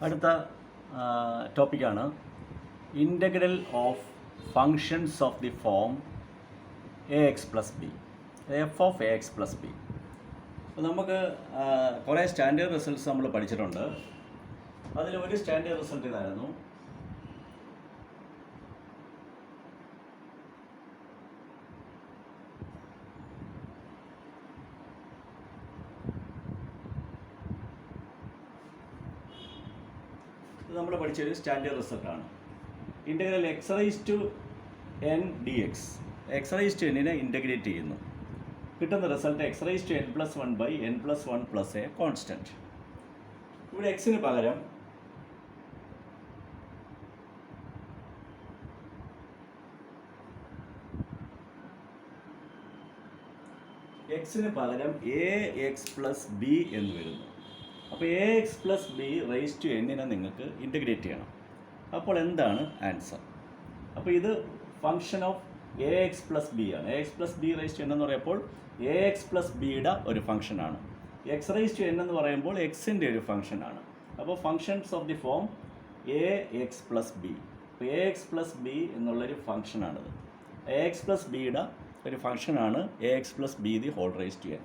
അടുത്ത ടോപ്പിക്കാണ് integral of functions of the form ax+b, F of ax+b. അപ്പോൾ നമുക്ക് കുറേ സ്റ്റാൻഡേർഡ് റിസൾട്ട്സ് നമ്മൾ പഠിച്ചിട്ടുണ്ട്. അതിൽ ഒരു സ്റ്റാൻഡേർഡ് റിസൾട്ട് ഇതായിരുന്നു. ഇത് നമ്മൾ പഠിച്ചൊരു സ്റ്റാൻഡേർഡ് റിസൾട്ടാണ്. Integral x⁻n dx, x⁻n integrate ചെയ്യുന്നു. കിട്ടുന്ന റിസൾട്ട് x⁻n+1/n+1 + a കോൺസ്റ്റൻറ്റ്. ഇവിടെ എക്സിന് പകരം ax+b എന്ന് വരുന്നു. അപ്പോൾ ax+b⁻n നിങ്ങൾക്ക് ഇൻ്റഗ്രേറ്റ് ചെയ്യണം. അപ്പോൾ എന്താണ് ആൻസർ? അപ്പോൾ ഇത് ഫംഗ്ഷൻ ഓഫ് ax+b ആണ്. ax+b⁻n എന്ന് പറയുമ്പോൾ ax+bയുടെ ഒരു ഫംഗ്ഷനാണ്. x⁻n എന്ന് പറയുമ്പോൾ എക്സിൻ്റെ ഒരു ഫംഗ്ഷനാണ്. അപ്പോൾ functions of the form ax+b. അപ്പോൾ ax+b എന്നുള്ളൊരു ഫംഗ്ഷനാണിത്. ax+bയുടെ ഒരു ഫംഗ്ഷനാണ് ax+b⁻n.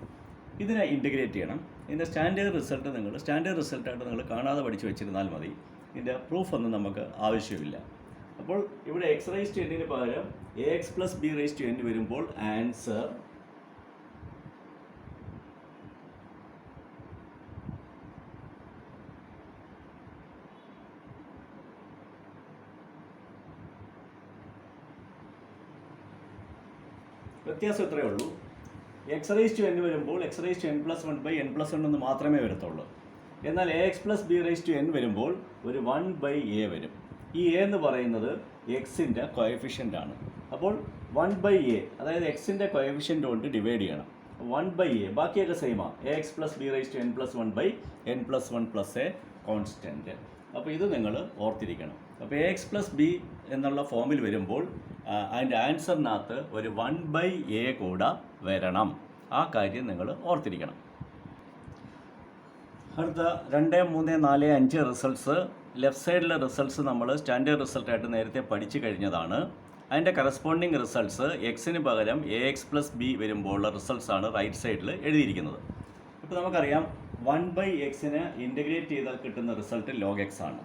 ഇതിനെ ഇൻ്റഗ്രേറ്റ് ചെയ്യണം. ഇതിൻ്റെ സ്റ്റാൻഡേർഡ് റിസൾട്ടായിട്ട് നിങ്ങൾ കാണാതെ പഠിച്ചു വെച്ചിരുന്നാൽ മതി. ഇതിൻ്റെ പ്രൂഫൊന്നും നമുക്ക് ആവശ്യമില്ല. അപ്പോൾ ഇവിടെ x⁻n പകരം ax+b⁻n വരുമ്പോൾ ആൻസർ വ്യത്യാസം ഇത്രയേ ഉള്ളൂ. x⁻n വരുമ്പോൾ x⁻n+1/n+1 എന്ന് മാത്രമേ വരത്തുള്ളൂ. എന്നാൽ ax+b⁻n വരുമ്പോൾ ഒരു 1/a വരും. ഈ a എന്ന് പറയുന്നത് എക്സിൻ്റെ കോഎഫിഷ്യൻ്റ് ആണ്. അപ്പോൾ 1/a, അതായത് എക്സിൻ്റെ കോഎഫിഷ്യൻ്റ് കൊണ്ട് ഡിവൈഡ് ചെയ്യണം. 1/a, ബാക്കിയൊക്കെ സെയിമാണ്. ax+b⁻n+1/n+1 + a constant. അപ്പോൾ ഇത് നിങ്ങൾ ഓർത്തിരിക്കണം. അപ്പോൾ ax+b എന്നുള്ള ഫോമിൽ വരുമ്പോൾ അതിൻ്റെ ആൻസറിനകത്ത് ഒരു 1/a കൂടെ വരണം. ആ കാര്യം നിങ്ങൾ ഓർത്തിരിക്കണം. അടുത്ത 2, 3, 4, 5 റിസൾട്ട്സ്, ലെഫ്റ്റ് സൈഡിലെ റിസൾട്ട്സ് നമ്മൾ സ്റ്റാൻഡേർഡ് റിസൾട്ടായിട്ട് നേരത്തെ പഠിച്ചു കഴിഞ്ഞതാണ്. അതിൻ്റെ കറസ്പോണ്ടിങ് റിസൾട്ട്സ് എക്സിന് പകരം ax+b വരുമ്പോഴുള്ള റിസൾട്ട്സാണ് റൈറ്റ് സൈഡിൽ എഴുതിയിരിക്കുന്നത്. ഇപ്പോൾ നമുക്കറിയാം 1/x ഇൻ്റഗ്രേറ്റ് ചെയ്താൽ കിട്ടുന്ന റിസൾട്ട് log x ആണ്.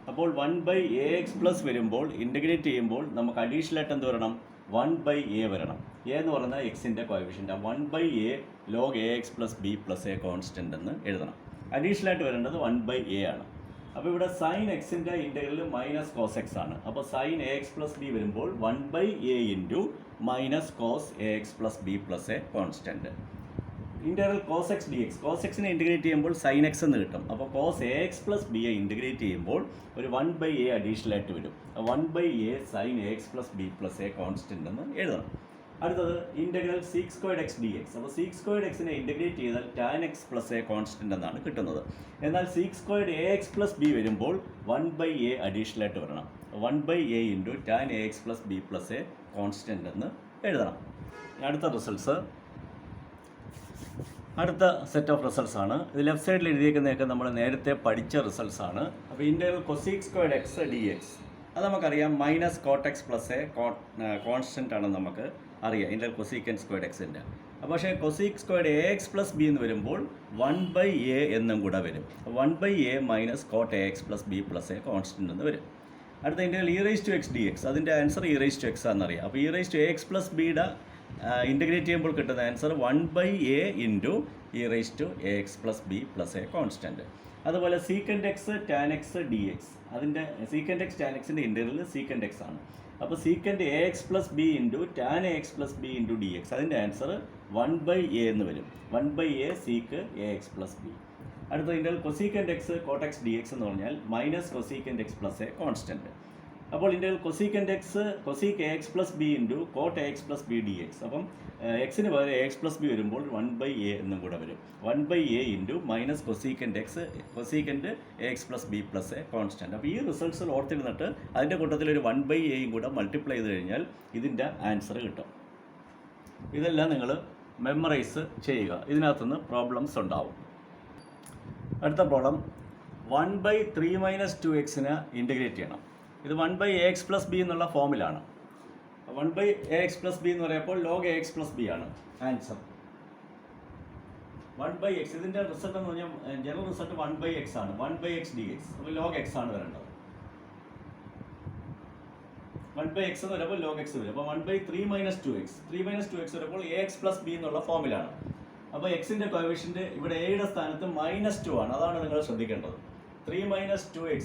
അപ്പോൾ 1/ax+ വരുമ്പോൾ ഇൻ്റഗ്രേറ്റ് ചെയ്യുമ്പോൾ നമുക്ക് അഡീഷണലായിട്ട് എന്ത് വരണം? 1/a വരണം. a എന്ന് പറയുന്നത് എക്സിൻ്റെ coefficient. 1/a log ax+b + a constant എന്ന് എഴുതണം. അഡീഷണലായിട്ട് വരേണ്ടത് 1/a ആണ്. അപ്പോൾ ഇവിടെ സൈൻ എക്സിൻ്റെ ഇൻ്റഗ്രൽ -cos x ആണ്. അപ്പോൾ സൈൻ ax+b വരുമ്പോൾ 1/a - cos ax+b + a constant. Integral cos x dx, cos xനെ ഇൻ്റഗ്രേറ്റ് ചെയ്യുമ്പോൾ സൈൻ x എന്ന് കിട്ടും. അപ്പോൾ cos ax+b ഇൻ്റഗ്രേറ്റ് ചെയ്യുമ്പോൾ ഒരു 1/a അഡീഷണലായിട്ട് വരും. 1/a sign ax+b + a constant എന്ന് എഴുതണം. അടുത്തത് ഇൻ്റഗ്രൽ sec² x dx. അപ്പോൾ sec² xനെ ഇൻ്റഗ്രേറ്റ് ചെയ്താൽ tan x + a കോൺസ്റ്റൻ്റ് എന്നാണ് കിട്ടുന്നത്. എന്നാൽ sec² ax+b വരുമ്പോൾ 1/a അഡീഷണലായിട്ട് വരണം. 1/a tan ax+b + a constant എന്ന് എഴുതണം. അടുത്ത സെറ്റ് ഓഫ് റിസൾട്ട്സ് ആണ്. ഇത് ലെഫ്റ്റ് സൈഡിൽ എഴുതിയേക്കുന്നതൊക്കെ നമ്മൾ നേരത്തെ പഠിച്ച റിസൾട്ട്സ് ആണ്. അപ്പോൾ ഇൻ്റഗ്രൽ cosec² x dx അത് നമുക്കറിയാം. -cot x + a കോൺസ്റ്റൻ്റ് ആണെന്ന് നമുക്ക് അറിയാം ഇൻ്റഗ്രൽ cosec² xൻ്റെ. അപ്പോൾ പക്ഷേ cosec² ax+b എന്ന് വരുമ്പോൾ 1/a എന്നും കൂടെ വരും. 1/a - cot ax+b + a constant എന്ന് വരും. അടുത്ത ഇൻ്റഗ്രൽ e⁻x dx, അതിൻ്റെ ആൻസർ e⁻x എന്നറിയാം. അപ്പോൾ e⁻x+bയുടെ ഇൻ്റഗ്രേറ്റ് ചെയ്യുമ്പോൾ കിട്ടുന്ന answer 1/a e⁻x+b + a constant. അതുപോലെ secant x tan x dx, അതിൻ്റെ secant x tan xൻ്റെ ഇൻ്റഗ്രൽ secant x ആണ്. അപ്പോൾ secant ax+b tan ax+b dx, അതിൻ്റെ ആൻസർ 1/a എന്ന് വരും. 1/a sec ax+b. അടുത്ത integral cosecant x cot x dx എന്ന് പറഞ്ഞാൽ -cosecant x + a കോൺസ്റ്റൻറ്റ്. അപ്പോൾ integral cosecant x cosec ax+b cot ax+b dx. അപ്പം എക്സിന് പകരം ax+b വരുമ്പോൾ 1/a എന്നും കൂടെ വരും. 1/a -cosecant x cosecant ax+b + a constant. അപ്പോൾ ഈ റിസൾട്ട്സ് ഓർത്തിരുന്നിട്ട് അതിൻ്റെ കൂട്ടത്തിൽ ഒരു 1/a കൂടെ മൾട്ടിപ്ലൈ ചെയ്ത് കഴിഞ്ഞാൽ ഇതിൻ്റെ ആൻസർ കിട്ടും. ഇതെല്ലാം നിങ്ങൾ മെമ്മറൈസ് ചെയ്യുക. ഇതിനകത്തുനിന്ന് പ്രോബ്ലംസ് ഉണ്ടാവും. അടുത്ത പ്രോബ്ലം 1/3 - 2x ഇൻറ്റഗ്രേറ്റ് ചെയ്യണം. ഇത് 1/ax+b എന്നുള്ള ഫോമിലാണ്. 1/ax+b എന്ന് പറയുമ്പോൾ log ax+b ആണ് ആൻസർ. 1/x ഇതിൻ്റെ റിസൾട്ട് എന്ന് പറഞ്ഞാൽ ജനറൽ റിസൾട്ട് 1/x ആണ്. 1/x dx. അപ്പോൾ log x ആണ് വരേണ്ടത്. 1/x എന്ന് വരുമ്പോൾ log x വരും. അപ്പോൾ 1/3 - 2x. 3 - 2x വരുമ്പോൾ ax+b എന്നുള്ള ഫോമിലാണ്. അപ്പോൾ എക്സിൻ്റെ കോഎഫിഷ്യൻറ്റ് ഇവിടെ എയുടെ സ്ഥാനത്ത് -2 ആണ്. അതാണ് നിങ്ങൾ ശ്രദ്ധിക്കേണ്ടത്. 3 - 2x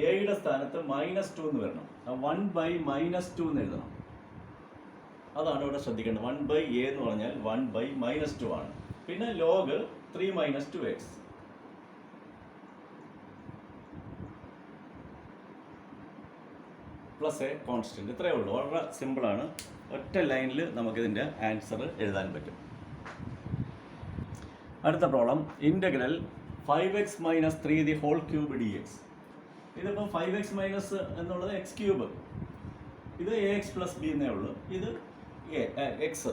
എയുടെ സ്ഥാനത്ത് -2 എന്ന് വരണം. 1/-2 എന്ന് എഴുതണം. അതാണ് ഇവിടെ ശ്രദ്ധിക്കേണ്ടത്. 1/a എന്ന് പറഞ്ഞാൽ 1/-2 ആണ്. പിന്നെ log 3 - 2x plus a constant. ഇത്രയേ ഉള്ളൂ. വളരെ സിമ്പിളാണ്. ഒറ്റ ലൈനിൽ നമുക്കിതിൻ്റെ ആൻസർ എഴുതാൻ പറ്റും. അടുത്ത problem integral 5x - 3 the whole cube dx. ഇതിപ്പോൾ 5x മൈനസ് എന്നുള്ളത് x³ ഇത് ax+b എന്നേ ഉള്ളൂ. ഇത് എക്സ്.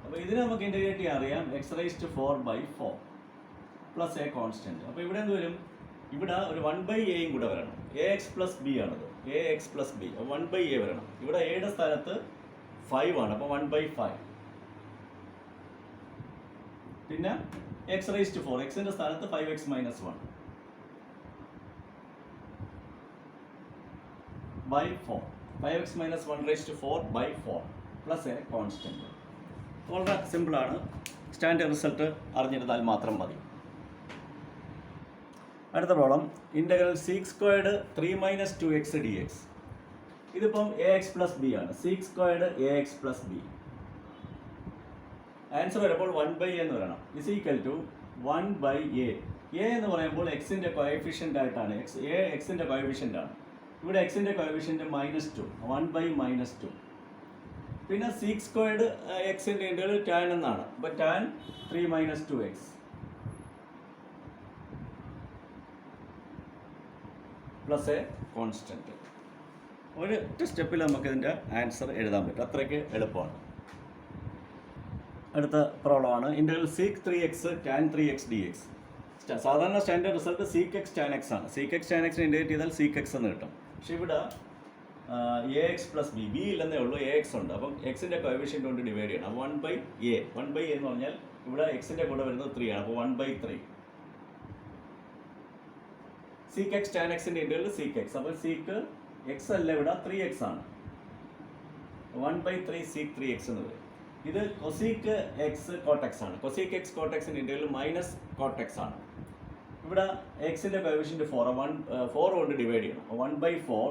അപ്പോൾ ഇതിനെ നമുക്ക് ഇൻ്റഗ്രേറ്റ് ചെയ്യാൻ അറിയാം. x⁴/4 plus a constant. അപ്പോൾ ഇവിടെ എന്ത് വരും? ഇവിടെ ഒരു 1/aയും കൂടെ വരണം. ax+b ആണത്. ax+b 1/a വരണം. ഇവിടെ എയുടെ സ്ഥാനത്ത് 5 ആണ്. അപ്പോൾ 1/5. പിന്നെ x⁴ എക്സിൻ്റെ സ്ഥാനത്ത് 5x - 1 /4. 5x - 1/4/4 plus a constant. വളരെ സിമ്പിളാണ്. സ്റ്റാൻഡേർഡ് റിസൾട്ട് അറിഞ്ഞിരുന്നാൽ മാത്രം മതി. അടുത്ത problem integral sec² 3 - 2x dx. ഇതിപ്പം ax+b ആണ്. sec² ax+b. ആൻസർ വരുമ്പോൾ 1/a എന്ന് പറയണം. Is equal to 1/a. a എന്ന് പറയുമ്പോൾ എക്സിൻ്റെ കോഎഫിഷ്യൻ്റ് ആയിട്ടാണ്. എക്സിൻ്റെ കോഎഫിഷ്യൻ്റ് ആണ്. ഇവിടെ എക്സിൻ്റെ കോഎഫിഷ്യൻ്റ് -2. 1/-2. പിന്നെ sec² എക്സിൻ്റെ ഇൻ്റഗ്രൽ tan എന്നാണ്. അപ്പോൾ tan 3 - 2x plus a constant. ഒരൊറ്റ സ്റ്റെപ്പിൽ നമുക്കിതിൻ്റെ ആൻസർ എഴുതാൻ പറ്റും. അത്രയ്ക്ക് എളുപ്പമാണ്. അടുത്ത പ്രോബ്ലമാണ് integral sec3x tan 3x dx. സാധാരണ സ്റ്റാൻഡേർഡ് റിസൾട്ട് sec(x tan x) ആണ്. sec(x tan x) ഇൻ്റഗ്രേറ്റ് ചെയ്താൽ sec(x) എന്ന് കിട്ടും. പക്ഷെ ഇവിടെ ax+b ഇല്ലെന്നേ ഉള്ളൂ. ax ഉണ്ട്. അപ്പം എക്സിൻ്റെ കോഎഫിഷ്യൻ്റ് കൊണ്ട് ഡിവൈഡ് ചെയ്യണം. 1/a. 1/a എന്ന് പറഞ്ഞാൽ ഇവിടെ എക്സിൻ്റെ കൂടെ വരുന്നത് 3 ആണ്. അപ്പോൾ 1/3. sec(x tan x) integral sec(x). അപ്പോൾ sec(x) അല്ല, ഇവിടെ 3x ആണ്. 1/3 sec3x എന്ന് പറയും. ഇത് cosec x cot x ആണ്. cosec x cot x integral -cot x ആണ്. ഇവിടെ എക്സിൻ്റെ കോഎഫിഷ്യൻ്റ് 4 കൊണ്ട് ഡിവൈഡ് ചെയ്യണം. 1/4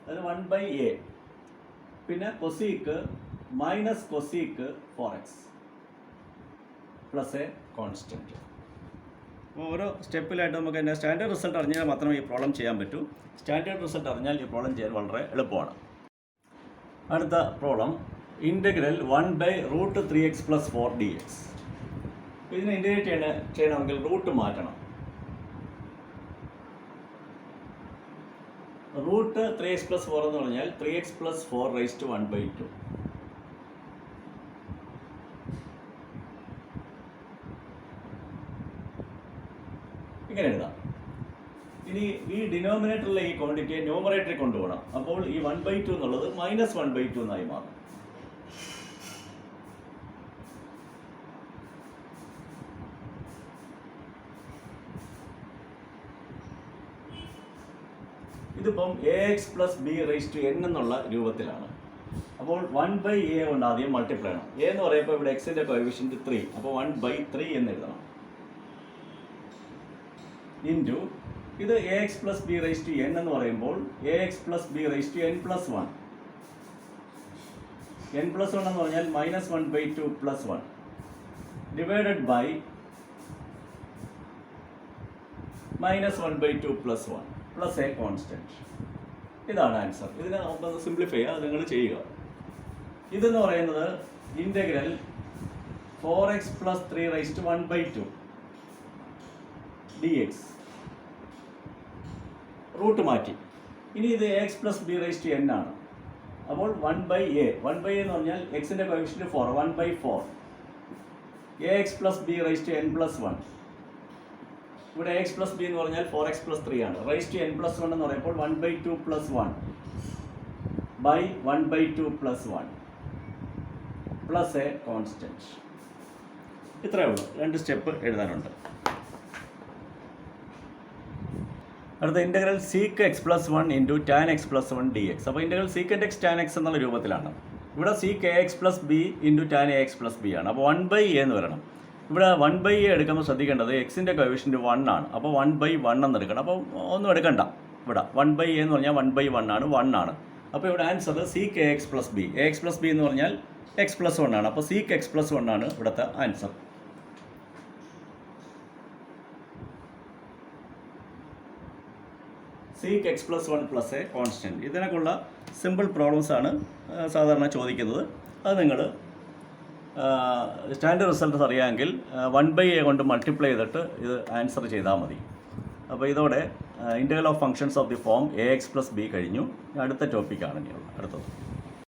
അത് 1/a. പിന്നെ cosec -cosec 4x plus a constant. ഓരോ സ്റ്റെപ്പിലായിട്ട് നമുക്ക് അതിൻ്റെ സ്റ്റാൻഡേർഡ് റിസൾട്ട് അറിഞ്ഞാൽ മാത്രമേ ഈ പ്രോബ്ലം ചെയ്യാൻ പറ്റൂ. സ്റ്റാൻഡേർഡ് റിസൾട്ട് അറിഞ്ഞാൽ ഈ പ്രോബ്ലം ചെയ്യാൻ വളരെ എളുപ്പമാണ്. അടുത്ത പ്രോബ്ലം ഇൻ്റഗ്രൽ 1/√3x + 4 dx. ഇതിനെ ഇൻ്റഗ്രേറ്റ് ചെയ്യണമെങ്കിൽ റൂട്ട് മാറ്റണം. √3x + 4 എന്ന് പറഞ്ഞാൽ 3x + 4⁻². ഇങ്ങനെ എഴുതാം. ഇനി ഈ ഡിനോമിനേറ്ററിലെ ഈ ക്വാണ്ടിറ്റിയെ ന്യൂമറേറ്ററിൽ കൊണ്ടുപോകണം. അപ്പോൾ ഈ 1/2 എന്നുള്ളത് -1/2 എന്നായി മാറും. ഇതിപ്പം ax+b⁴n എന്നുള്ള രൂപത്തിലാണ്. അപ്പോൾ 1/a കൊണ്ട് ആദ്യം മൾട്ടിപ്ലൈ ചെയ്യണം. a എന്ന് പറയുമ്പോൾ ഇവിടെ എക്സിൻ്റെ കോഎഫിഷ്യൻ്റ് 3. അപ്പോൾ 1/3 എന്ന് എഴുതണം. ഇൻറ്റു ഇത് ax+b⁴n എന്ന് പറയുമ്പോൾ ax+b⁴n+1. n+1 എന്ന് പറഞ്ഞാൽ -1/2 + 1 divided by -1/2 + 1 plus a constant. ഇതാണ് ആൻസർ. ഇതിനെ നമുക്കൊന്ന് സിംപ്ലിഫൈ ചെയ്യുക. അത് നിങ്ങൾ ചെയ്യുക. ഇതെന്ന് പറയുന്നത് ഇൻ്റഗ്രൽ 4x + 3⁻² dx. റൂട്ട് മാറ്റി. ഇനി ഇത് ax+b⁴n ആണ്. അപ്പോൾ 1/a. 1/a എന്ന് പറഞ്ഞാൽ എക്സിൻ്റെ കോഎഫിഷ്യൻ്റ് 4. 1/4 ax+b⁴n+1 ഇവിടെ എക്സ് പ്ലസ് ബി എന്ന് പറഞ്ഞാൽ 4x പ്ലസ് 3 ആണ്. റൈസ് ടു n പ്ലസ് 1 എന്ന് പറയുമ്പോൾ 1/2 plus 1 by 1/2 plus 1 plus a constant. ഇത്രയേ ഉള്ളൂ, 2 സ്റ്റെപ്പ് എഴുതാനുണ്ട്. അടുത്ത integral sec x plus 1 into tan x plus 1 D X. അപ്പോൾ integral secant x tan x എന്നുള്ള രൂപത്തിലാണ്. ഇവിടെ sec a x plus B into tan a x plus B ആണ്. അപ്പോൾ 1/a എന്ന് വരണം. ഇവിടെ 1/a എടുക്കുമ്പോൾ ശ്രദ്ധിക്കേണ്ടത് എക്സിൻ്റെ കോഎഫിഷ്യൻറ്റ് 1 ആണ്. അപ്പോൾ 1/1 എന്ന് എടുക്കണം. അപ്പോൾ ഒന്നും എടുക്കണ്ട. ഇവിടെ 1/a എന്ന് പറഞ്ഞാൽ 1/1 ആണ്, 1 ആണ്. അപ്പോൾ ഇവിടെ answer seek a x plus B. A x plus B എന്ന് പറഞ്ഞാൽ എക്സ് പ്ലസ് 1 ആണ്. അപ്പോൾ സീക്ക് എക്സ് പ്ലസ് 1 ആണ് ഇവിടുത്തെ answer. Sec x plus 1 plus a constant. ഇതിനൊക്കെയുള്ള സിമ്പിൾ പ്രോബ്ലംസ് ആണ് സാധാരണ ചോദിക്കുന്നത്. അത് നിങ്ങൾ സ്റ്റാൻഡേർഡ് റിസൾട്ട് അറിയാമെങ്കിൽ 1/a കൊണ്ട് മൾട്ടിപ്ലൈ ചെയ്തിട്ട് ഇത് ആൻസർ ചെയ്താൽ മതി. അപ്പോൾ ഇതോടെ integral of functions of the form A x plus B കഴിഞ്ഞു. അടുത്ത ടോപ്പിക്കാണ് ഇനിയുള്ളത്. അടുത്തത്